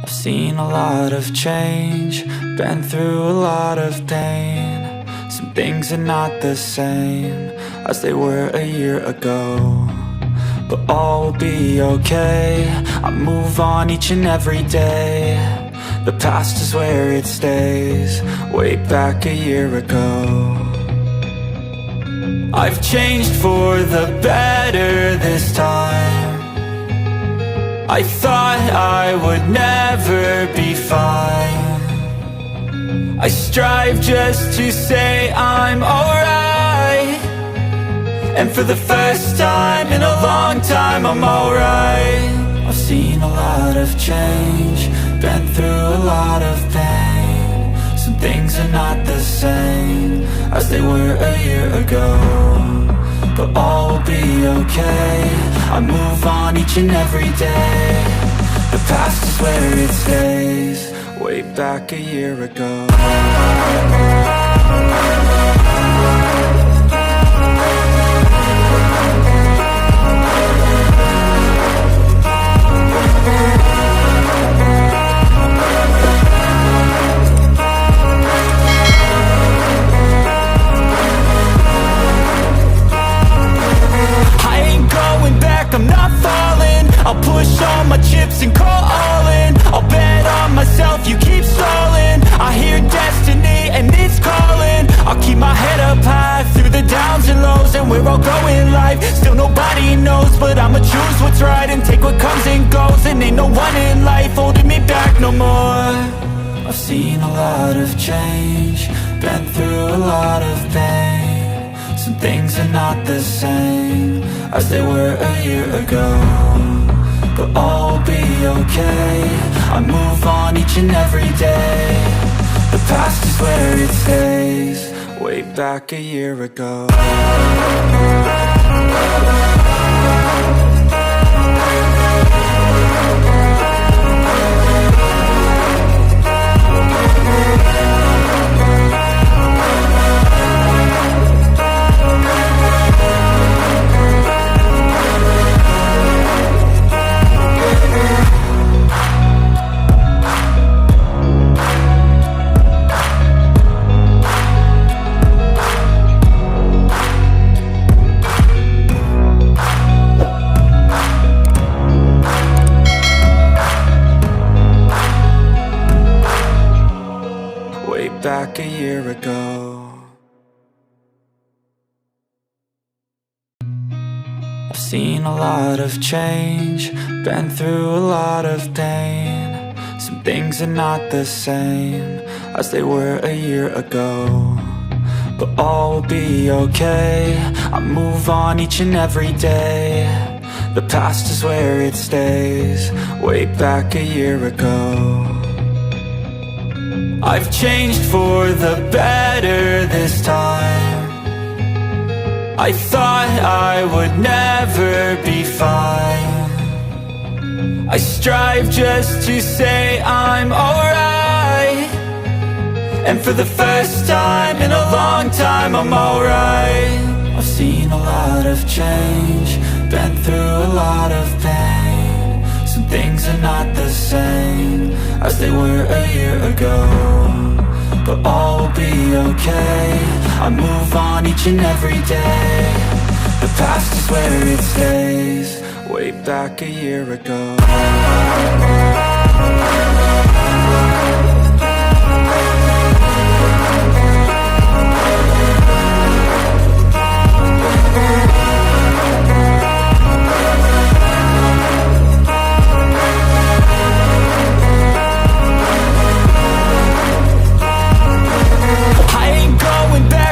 I've seen a lot of change, been through a lot of pain. Some things are not the same as they were a year ago, but all will be okay. I move on each and every day. The past is where it stays, way back a year ago. I've changed for the better this time. I thought I would never be fine. I strive just to say I'm alright, and for the first time in a long time I'm alright. I've seen a lot of change, been through a lot of pain. Some things are not the same as they were a year ago, but all will be okay. I move on each and every day. The past is where it stays, way back a year ago. I'm not falling, I'll push all my chips and call all in. I'll bet on myself, you keep stalling. I hear destiny and it's calling. I'll keep my head up high through the downs and lows, and we're all going life. Still nobody knows, but I'ma choose what's right and take what comes and goes. And ain't no one in life holding me back no more. I've seen a lot of change, been through a lot of pain. Some things are not the same as they were a year ago, but all will be okay. I move on each and every day. The past is where it stays, way back a year ago. Back a year ago. I've seen a lot of change, been through a lot of pain. Some things are not the same as they were a year ago, but all will be okay. I move on each and every day. The past is where it stays, way back a year ago. I've changed for the better this time. I thought I would never be fine. I strive just to say I'm alright, and for the first time in a long time I'm alright. I've seen a lot of change, been through a lot of pain. Some things are not the same as they were a year ago, but all will be okay. I move on each and every day. The past is where it stays, way back a year ago.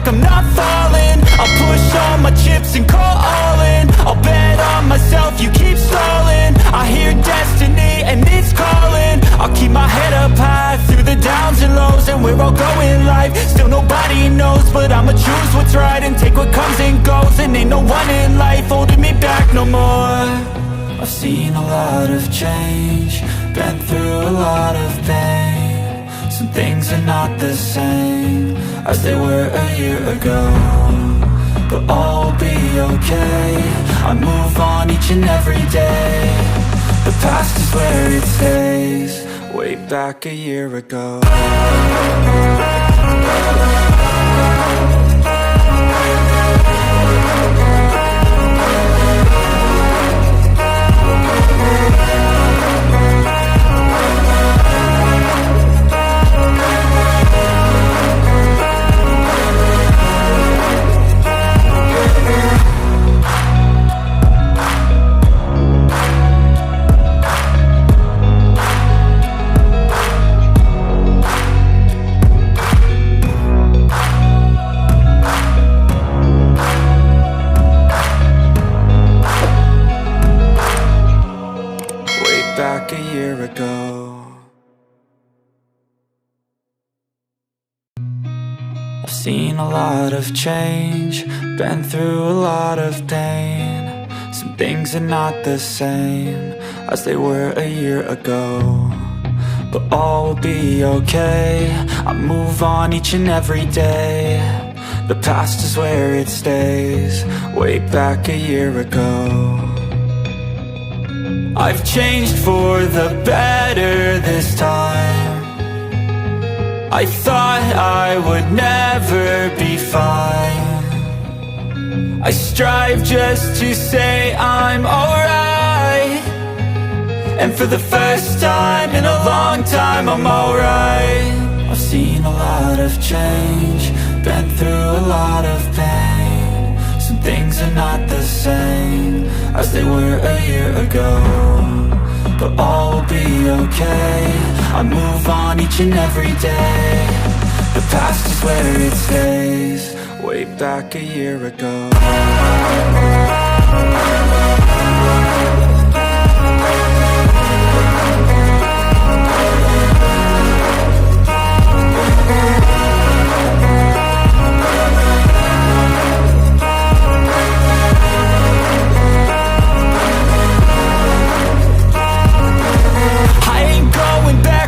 I'm not falling, I'll push all my chips and call all in. I'll bet on myself, you keep stalling. I hear destiny and it's calling. I'll keep my head up high through the downs and lows, and we're all going life. Still nobody knows, but I'ma choose what's right and take what comes and goes. And ain't no one in life holding me back no more. I've seen a lot of change, been through a lot of pain. Some things are not the same as they were a year ago, but all will be okay. I move on each and every day. The past is where it stays, way back a year ago. Back a year ago. I've seen a lot of change, been through a lot of pain. Some things are not the same as they were a year ago, but all will be okay. I move on each and every day. The past is where it stays, way back a year ago. I've changed for the better this time. I thought I would never be fine. I strive just to say I'm alright, and for the first time in a long time I'm alright. I've seen a lot of change, been through a lot of pain. Some things are not the same as they were a year ago, but all will be okay. I move on each and every day. The past is where it stays, way back a year ago.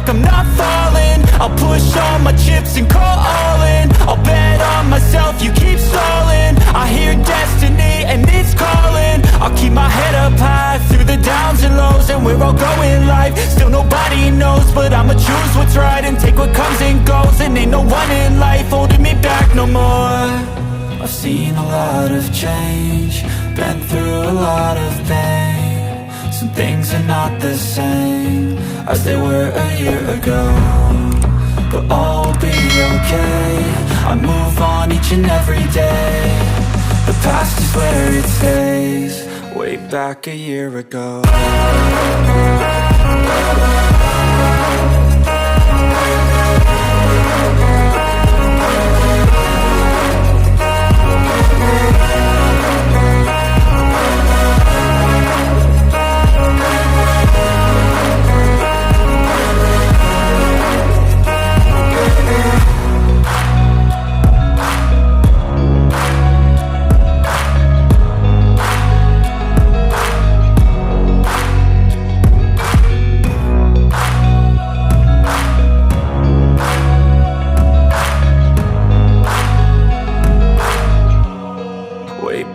I'm not falling, I'll push all my chips and call all in. I'll bet on myself, you keep stalling. I hear destiny and it's calling. I'll keep my head up high through the downs and lows, and we're all going life. Still nobody knows, but I'ma choose what's right and take what comes and goes. And ain't no one in life holding me back no more. I've seen a lot of change, been through a lot of pain. Some things are not the same as they were a year ago, but all will be okay. I move on each and every day. The past is where it stays, way back a year ago.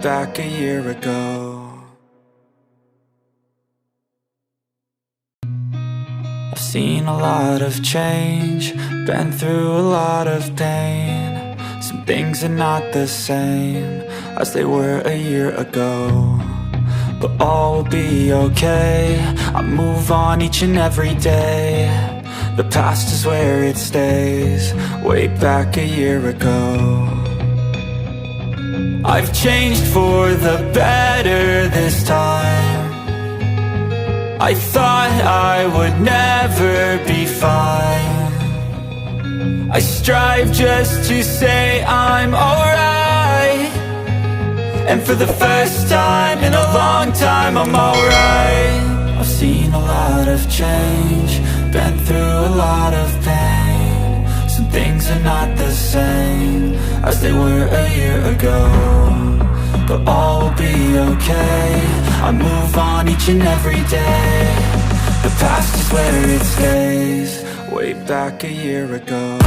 Back a year ago. I've seen a lot of change, been through a lot of pain. Some things are not the same as they were a year ago, but all will be okay. I move on each and every day. The past is where it stays, way back a year ago. I've changed for the better this time. I thought I would never be fine. I strive just to say I'm alright, and for the first time in a long time I'm alright. I've seen a lot of change, been through a lot of pain. Some things are not the same as they were a year ago, but all will be okay. I move on each and every day. The past is where it stays, way back a year ago.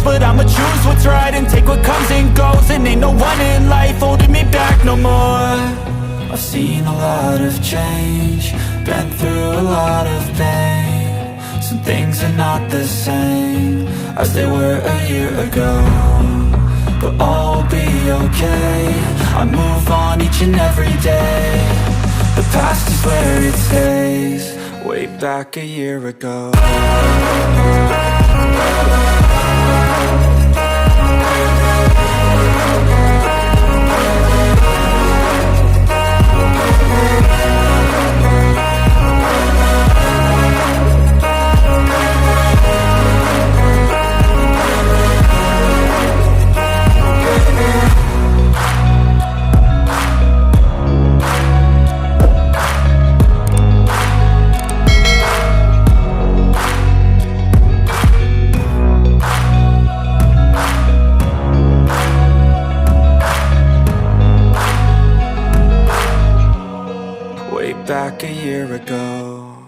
but I'ma choose what's right and take what comes and goes. And ain't no one in life holding me back no more. I've seen a lot of change, been through a lot of pain. Some things are not the same as they were a year ago, but all will be okay. I move on each and every day. The past is where it stays. Way back a year ago. Back a year ago.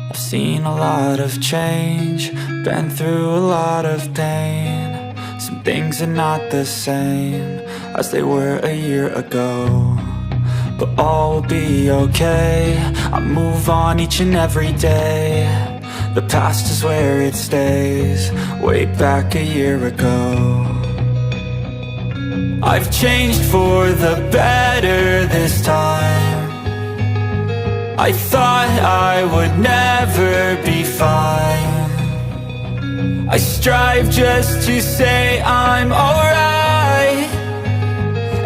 I've seen a lot of change, been through a lot of pain. Some things are not the same as they were a year ago, but all will be okay. I move on each and every day. The past is where it stays. Way back a year ago. I've changed for the better this time. I thought I would never be fine. I strive just to say I'm alright,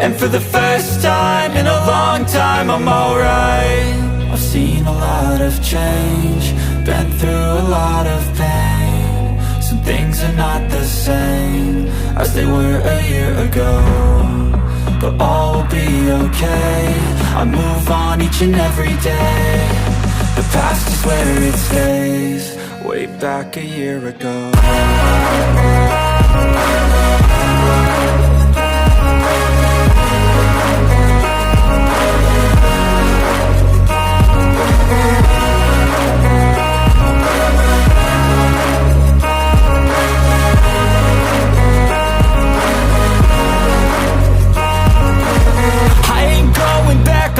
and for the first time in a long time I'm alright. I've seen a lot of change, been through a lot of pain. Some things are not the same as they were a year ago, but all will be okay. I move on each and every day. The past is where it stays. Way back a year ago.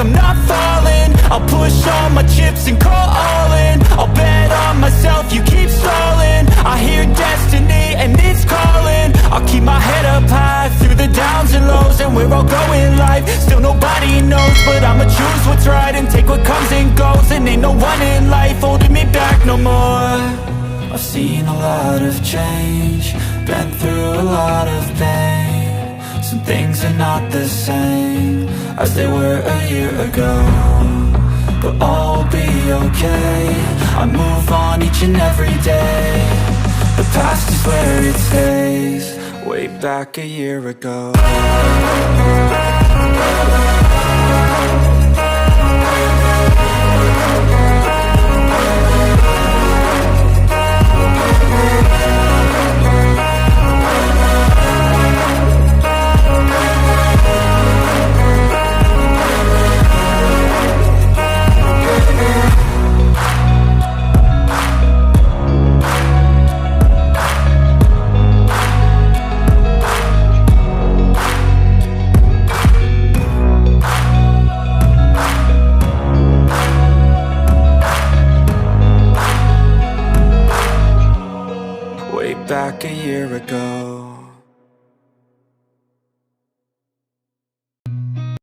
I'm not falling, I'll push all my chips and call all in. I'll bet on myself, you keep stalling. I hear destiny and it's calling. I'll keep my head up high through the downs and lows, and where I'll go in life, still nobody knows. But I'ma choose what's right and take what comes and goes. And ain't no one in life holding me back no more. I've seen a lot of change, been through a lot of pain. Some things are not the same as they were a year ago, but all will be okay. I move on each and every day. The past is where it stays. Way back a year ago. Back a year ago.